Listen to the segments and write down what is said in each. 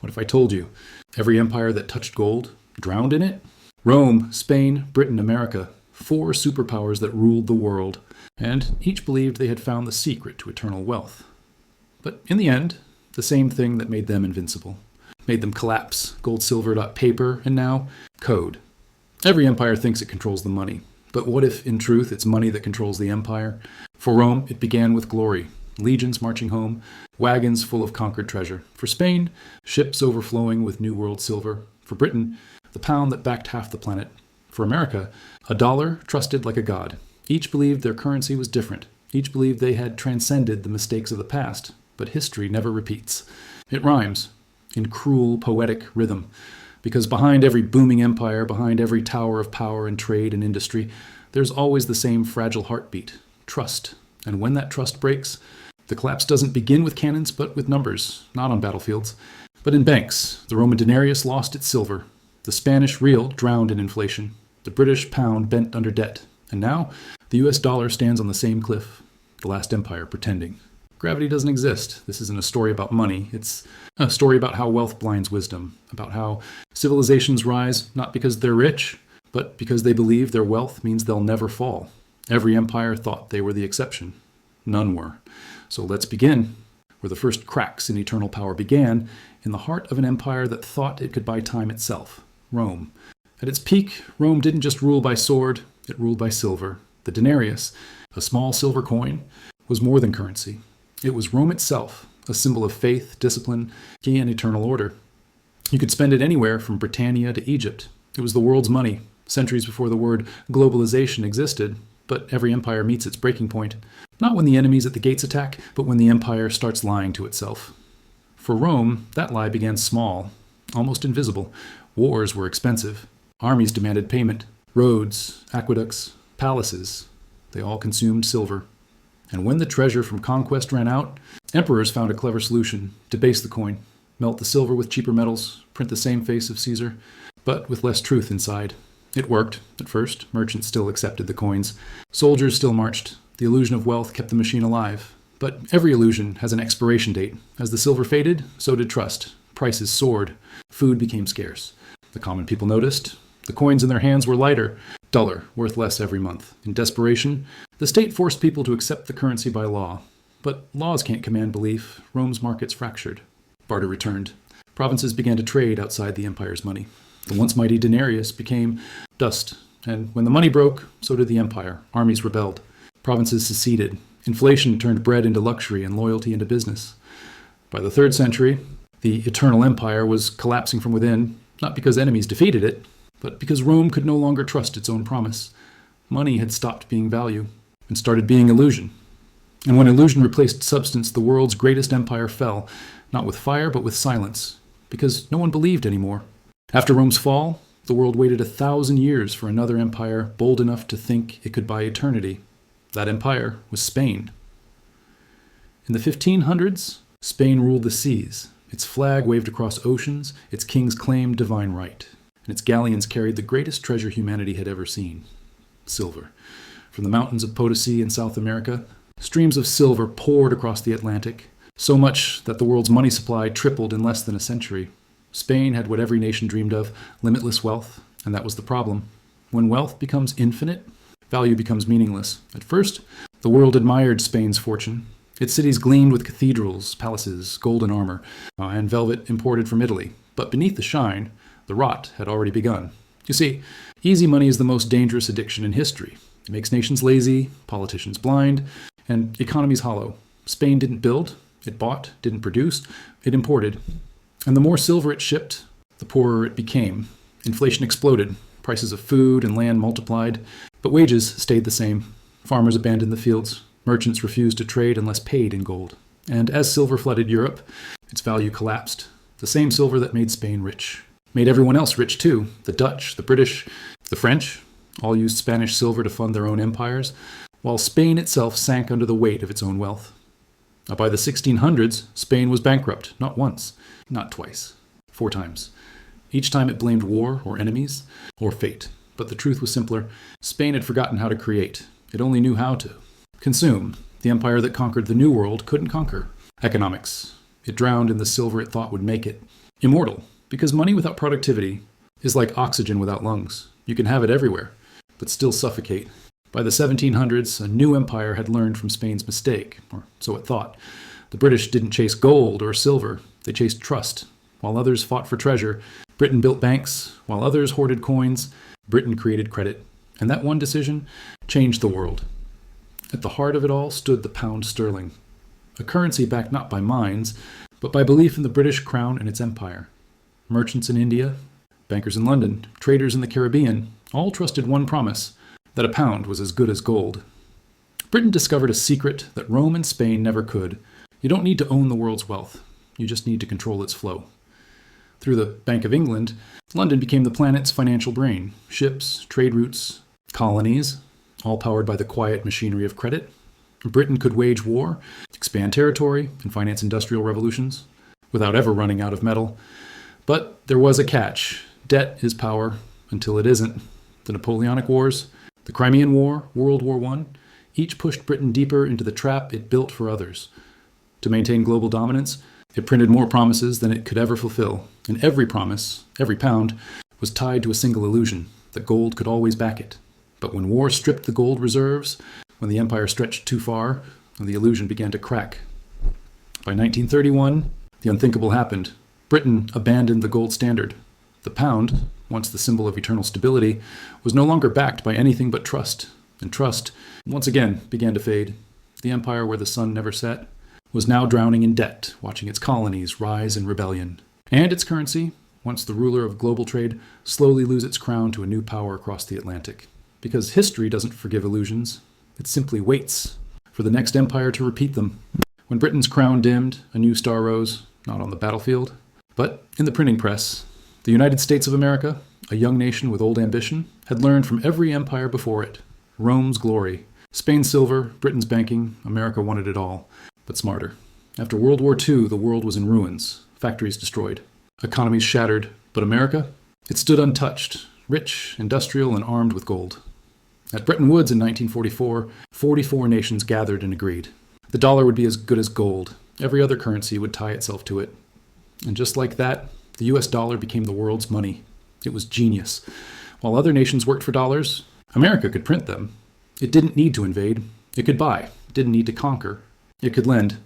What if I told you every empire that touched gold drowned in it? Rome, Spain, Britain, America, 4 superpowers that ruled the world, and each believed they had found the secret to eternal wealth. But in the end, the same thing that made them invincible, made them collapse, gold, silver, paper, and now code. Every empire thinks it controls the money, but what if, in truth, it's money that controls the empire? For Rome, it began with glory, legions marching home, wagons full of conquered treasure. For Spain, ships overflowing with New World silver. For Britain, the pound that backed half the planet. For America, a dollar trusted like a god. Each believed their currency was different. Each believed they had transcended the mistakes of the past. But history never repeats. It rhymes in cruel, poetic rhythm. Because behind every booming empire, behind every tower of power and trade and industry, there's always the same fragile heartbeat, trust. And when that trust breaks, the collapse doesn't begin with cannons, but with numbers, not on battlefields, but in banks. The Roman denarius lost its silver. The Spanish real drowned in inflation. The British pound bent under debt. And now, the US dollar stands on the same cliff, the last empire pretending. Gravity doesn't exist. This isn't a story about money. It's a story about how wealth blinds wisdom, about how civilizations rise not because they're rich, but because they believe their wealth means they'll never fall. Every empire thought they were the exception. None were. So let's begin where the first cracks in eternal power began, in the heart of an empire that thought it could buy time itself, Rome. At its peak, Rome didn't just rule by sword, it ruled by silver. The denarius, a small silver coin, was more than currency. It was Rome itself, a symbol of faith, discipline, and eternal order. You could spend it anywhere from Britannia to Egypt. It was the world's money, centuries before the word globalization existed, but every empire meets its breaking point. Not when the enemies at the gates attack, but when the empire starts lying to itself. For Rome, that lie began small, almost invisible. Wars were expensive. Armies demanded payment. Roads, aqueducts, palaces, they all consumed silver. And when the treasure from conquest ran out, emperors found a clever solution: debase the coin, melt the silver with cheaper metals, print the same face of Caesar, but with less truth inside. It worked. At first, merchants still accepted the coins. Soldiers still marched. The illusion of wealth kept the machine alive. But every illusion has an expiration date. As the silver faded, so did trust. Prices soared. Food became scarce. The common people noticed. The coins in their hands were lighter, duller, worth less every month. In desperation, the state forced people to accept the currency by law. But laws can't command belief. Rome's markets fractured. Barter returned. Provinces began to trade outside the empire's money. The once mighty denarius became dust. And when the money broke, so did the empire. Armies rebelled. Provinces seceded. Inflation turned bread into luxury and loyalty into business. By the 3rd century, the eternal empire was collapsing from within, not because enemies defeated it, but because Rome could no longer trust its own promise. Money had stopped being value and started being illusion. And when illusion replaced substance, the world's greatest empire fell, not with fire, but with silence, because no one believed anymore. After Rome's fall, the world waited 1,000 years for another empire bold enough to think it could buy eternity. That empire was Spain. In the 1500s, Spain ruled the seas. Its flag waved across oceans, its kings claimed divine right, and its galleons carried the greatest treasure humanity had ever seen: silver. From the mountains of Potosi in South America, streams of silver poured across the Atlantic, so much that the world's money supply tripled in less than a century. Spain had what every nation dreamed of: limitless wealth, and that was the problem. When wealth becomes infinite, value becomes meaningless. At first, the world admired Spain's fortune. Its cities gleamed with cathedrals, palaces, golden armor, and velvet imported from Italy. But beneath the shine, the rot had already begun. You see, easy money is the most dangerous addiction in history. It makes nations lazy, politicians blind, and economies hollow. Spain didn't build, it bought, didn't produce, it imported. And the more silver it shipped, the poorer it became. Inflation exploded. Prices of food and land multiplied, but wages stayed the same. Farmers abandoned the fields. Merchants refused to trade unless paid in gold. And as silver flooded Europe, its value collapsed. The same silver that made Spain rich made everyone else rich too. The Dutch, the British, the French all used Spanish silver to fund their own empires, while Spain itself sank under the weight of its own wealth. Now, by the 1600s, Spain was bankrupt, not once, not twice, 4 times. Each time it blamed war or enemies or fate. But the truth was simpler. Spain had forgotten how to create. It only knew how to consume. The empire that conquered the New World couldn't conquer. Economics. It drowned in the silver it thought would make it. Immortal, because money without productivity is like oxygen without lungs. You can have it everywhere, but still suffocate. By the 1700s, a new empire had learned from Spain's mistake, or so it thought. The British didn't chase gold or silver, they chased trust. While others fought for treasure, Britain built banks. While others hoarded coins, Britain created credit. And that one decision changed the world. At the heart of it all stood the pound sterling, a currency backed not by mines, but by belief in the British crown and its empire. Merchants in India, bankers in London, traders in the Caribbean, all trusted one promise, that a pound was as good as gold. Britain discovered a secret that Rome and Spain never could. You don't need to own the world's wealth. You just need to control its flow. Through the Bank of England, London became the planet's financial brain. Ships, trade routes, colonies, all powered by the quiet machinery of credit. Britain could wage war, expand territory, and finance industrial revolutions without ever running out of metal. But there was a catch. Debt is power until it isn't. The Napoleonic Wars, the Crimean War, World War I, each pushed Britain deeper into the trap it built for others. To maintain global dominance, it printed more promises than it could ever fulfill. And every promise, every pound, was tied to a single illusion, that gold could always back it. But when war stripped the gold reserves, when the empire stretched too far, the illusion began to crack. By 1931, the unthinkable happened. Britain abandoned the gold standard. The pound, once the symbol of eternal stability, was no longer backed by anything but trust. And trust, once again, began to fade. The empire where the sun never set was now drowning in debt, watching its colonies rise in rebellion. And its currency, once the ruler of global trade, slowly lose its crown to a new power across the Atlantic. Because history doesn't forgive illusions. It simply waits for the next empire to repeat them. When Britain's crown dimmed, a new star rose, not on the battlefield, but in the printing press. The United States of America, a young nation with old ambition, had learned from every empire before it. Rome's glory, Spain's silver, Britain's banking, America wanted it all, but smarter. After World War II, the world was in ruins, factories destroyed, economies shattered, but America, it stood untouched, rich, industrial, and armed with gold. At Bretton Woods in 1944, 44 nations gathered and agreed. The dollar would be as good as gold. Every other currency would tie itself to it. And just like that, the US dollar became the world's money. It was genius. While other nations worked for dollars, America could print them. It didn't need to invade. It could buy. It didn't need to conquer. It could lend.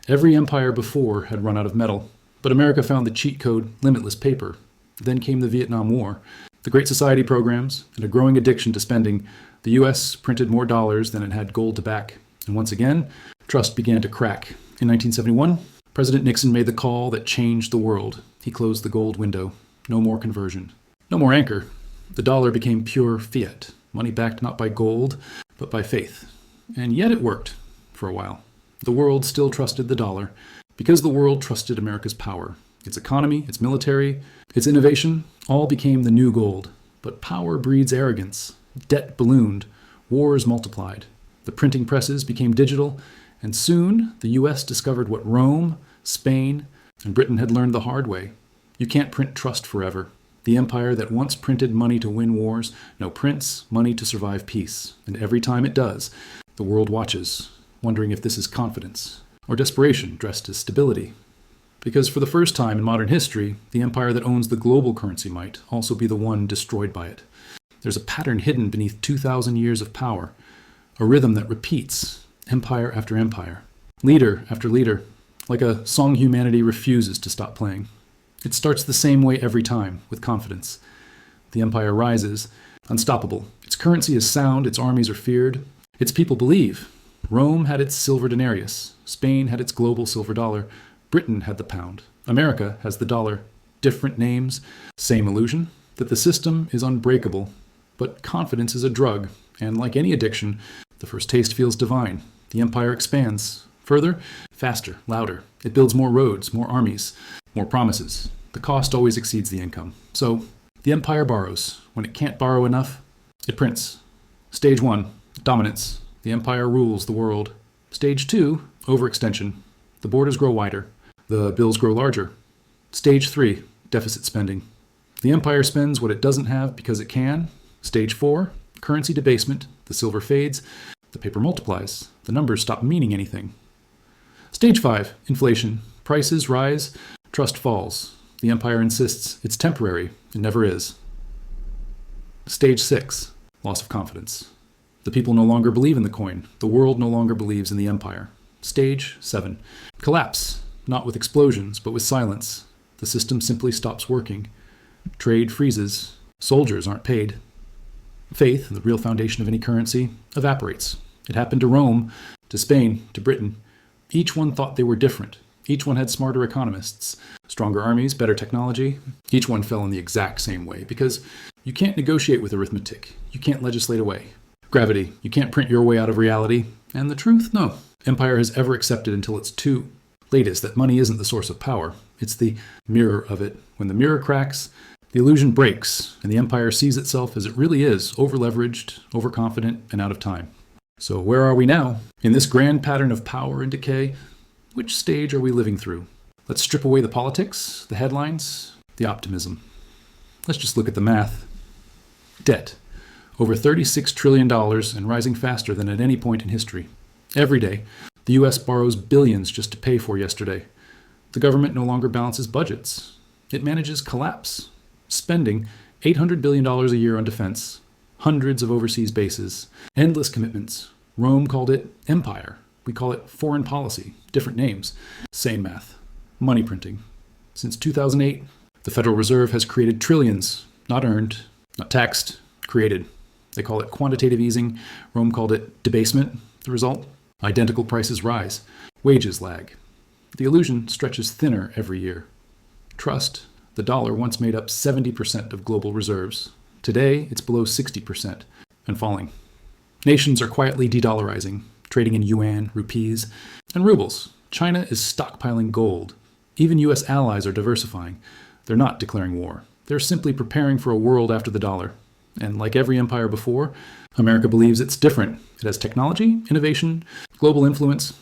Every empire before had run out of metal. But America found the cheat code, limitless paper. Then came the Vietnam War. The Great Society programs, and a growing addiction to spending, the U.S. printed more dollars than it had gold to back. And once again, trust began to crack. In 1971, President Nixon made the call that changed the world. He closed the gold window. No more conversion. No more anchor. The dollar became pure fiat, money backed not by gold, but by faith. And yet it worked for a while. The world still trusted the dollar because the world trusted America's power. Its economy, its military, its innovation, all became the new gold. But power breeds arrogance. Debt ballooned. Wars multiplied. The printing presses became digital, and soon the U.S. discovered what Rome, Spain, and Britain had learned the hard way. You can't print trust forever. The empire that once printed money to win wars now prints money to survive peace. And every time it does, the world watches, wondering if this is confidence or desperation dressed as stability. Because for the first time in modern history, the empire that owns the global currency might also be the one destroyed by it. There's a pattern hidden beneath 2,000 years of power, a rhythm that repeats, empire after empire, leader after leader, like a song humanity refuses to stop playing. It starts the same way every time, with confidence. The empire rises, unstoppable. Its currency is sound, its armies are feared, its people believe. Rome had its silver denarius, Spain had its global silver dollar, Britain had the pound, America has the dollar. Different names, same illusion, that the system is unbreakable. But confidence is a drug, and like any addiction, the first taste feels divine. The empire expands. Further, faster, louder. It builds more roads, more armies, more promises. The cost always exceeds the income. So, the empire borrows. When it can't borrow enough, it prints. Stage 1, dominance. The empire rules the world. Stage 2, overextension. The borders grow wider. The bills grow larger. Stage 3, deficit spending. The empire spends what it doesn't have because it can. Stage 4, currency debasement. The silver fades. The paper multiplies. The numbers stop meaning anything. Stage 5, inflation. Prices rise. Trust falls. The empire insists it's temporary. It never is. Stage 6. Loss of confidence. The people no longer believe in the coin. The world no longer believes in the empire. Stage 7. Collapse. Not with explosions, but with silence. The system simply stops working. Trade freezes. Soldiers aren't paid. Faith, the real foundation of any currency, evaporates. It happened to Rome, to Spain, to Britain. Each one thought they were different. Each one had smarter economists, stronger armies, better technology. Each one fell in the exact same way, because you can't negotiate with arithmetic. You can't legislate away. Gravity, you can't print your way out of reality. And the truth, no. Empire has ever accepted until it's too late is that money isn't the source of power. It's the mirror of it. When the mirror cracks, the illusion breaks, and the empire sees itself as it really is, over-leveraged, overconfident, and out of time. So where are we now? In this grand pattern of power and decay, which stage are we living through? Let's strip away the politics, the headlines, the optimism. Let's just look at the math. Debt. Over $36 trillion and rising faster than at any point in history. Every day, the U.S. borrows billions just to pay for yesterday. The government no longer balances budgets. It manages collapse, spending $800 billion a year on defense, hundreds of overseas bases, endless commitments. Rome called it empire. We call it foreign policy. Different names. Same math. Money printing. Since 2008, the Federal Reserve has created trillions, not earned, not taxed, created. They call it quantitative easing. Rome called it debasement. The result? Identical prices rise. Wages lag. The illusion stretches thinner every year. Trust. The dollar once made up 70% of global reserves. Today, it's below 60% and falling. Nations are quietly de-dollarizing, trading in yuan, rupees, and rubles. China is stockpiling gold. Even U.S. allies are diversifying. They're not declaring war. They're simply preparing for a world after the dollar. And like every empire before, America believes it's different. It has technology, innovation, global influence.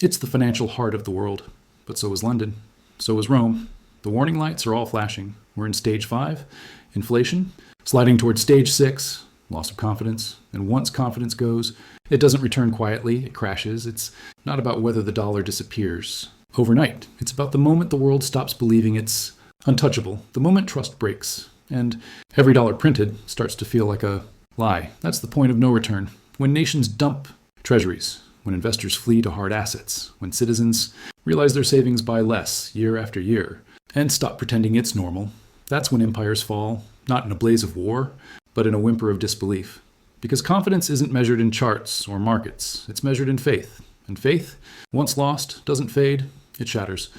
It's the financial heart of the world. But so is London. So is Rome. The warning lights are all flashing. We're in stage 5, inflation, sliding towards stage 6, loss of confidence. And once confidence goes, it doesn't return quietly, it crashes. It's not about whether the dollar disappears overnight. It's about the moment the world stops believing it's untouchable, the moment trust breaks, and every dollar printed starts to feel like a lie. That's the point of no return. When nations dump treasuries, when investors flee to hard assets, when citizens realize their savings buy less year after year, and stop pretending it's normal, that's when empires fall, not in a blaze of war, but in a whimper of disbelief. Because confidence isn't measured in charts or markets, it's measured in faith. And faith, once lost, doesn't fade, it shatters.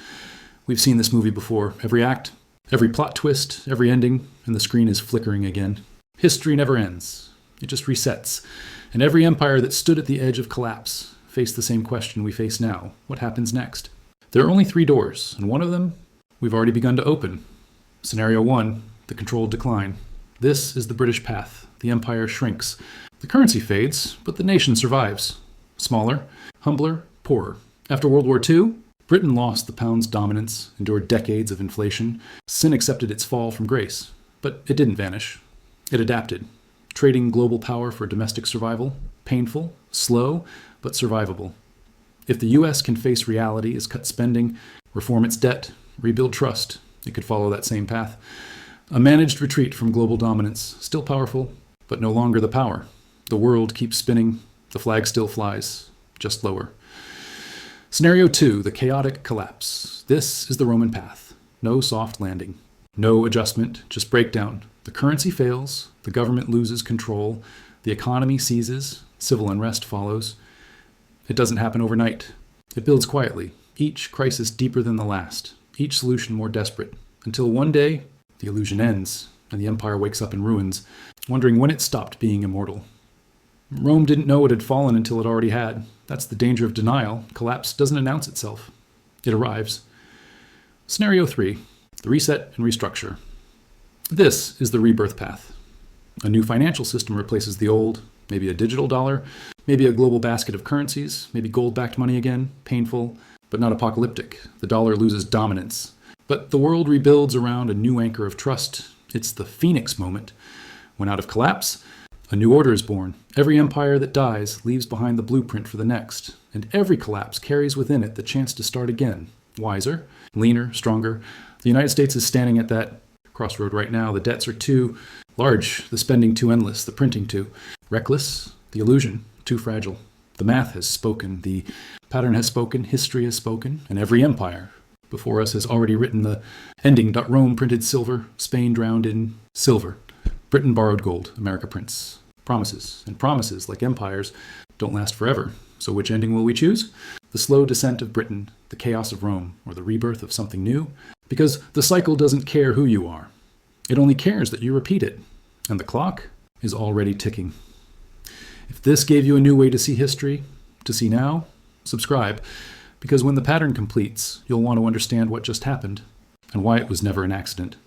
We've seen this movie before. Every act, every plot twist, every ending, and the screen is flickering again. History never ends. It just resets. And every empire that stood at the edge of collapse faced the same question we face now. What happens next? There are only 3 doors, and one of them we've already begun to open. Scenario 1, the controlled decline. This is the British path. The empire shrinks. The currency fades, but the nation survives. Smaller, humbler, poorer. After World War II, Britain lost the pound's dominance, endured decades of inflation. Sin accepted its fall from grace. But it didn't vanish. It adapted, trading global power for domestic survival. Painful, slow, but survivable. If the U.S. can face reality as cut spending, reform its debt, rebuild trust, it could follow that same path. A managed retreat from global dominance, still powerful, but no longer the power. The world keeps spinning, the flag still flies, just lower. Scenario 2, the chaotic collapse. This is the Roman path. No soft landing. No adjustment, just breakdown. The currency fails, the government loses control, the economy seizes, civil unrest follows. It doesn't happen overnight. It builds quietly, each crisis deeper than the last, each solution more desperate, until one day, the illusion ends, and the empire wakes up in ruins, wondering when it stopped being immortal. Rome didn't know it had fallen until it already had. That's the danger of denial. Collapse doesn't announce itself. It arrives. Scenario 3, the reset and restructure. This is the rebirth path. A new financial system replaces the old, maybe a digital dollar, maybe a global basket of currencies, maybe gold-backed money again, painful, but not apocalyptic. The dollar loses dominance. But the world rebuilds around a new anchor of trust. It's the Phoenix moment. When out of collapse, a new order is born. Every empire that dies leaves behind the blueprint for the next. And every collapse carries within it the chance to start again. Wiser, leaner, stronger. The United States is standing at that crossroad right now. The debts are too large, the spending too endless, the printing too reckless, the illusion too fragile. The math has spoken, the pattern has spoken, history has spoken, and every empire before us has already written the ending. Rome printed silver, Spain drowned in silver. Britain borrowed gold, America prints. Promises, and promises, like empires, don't last forever. So which ending will we choose? The slow descent of Britain, the chaos of Rome, or the rebirth of something new? Because the cycle doesn't care who you are. It only cares that you repeat it. And the clock is already ticking. If this gave you a new way to see history, to see now, subscribe. Because when the pattern completes, you'll want to understand what just happened and why it was never an accident.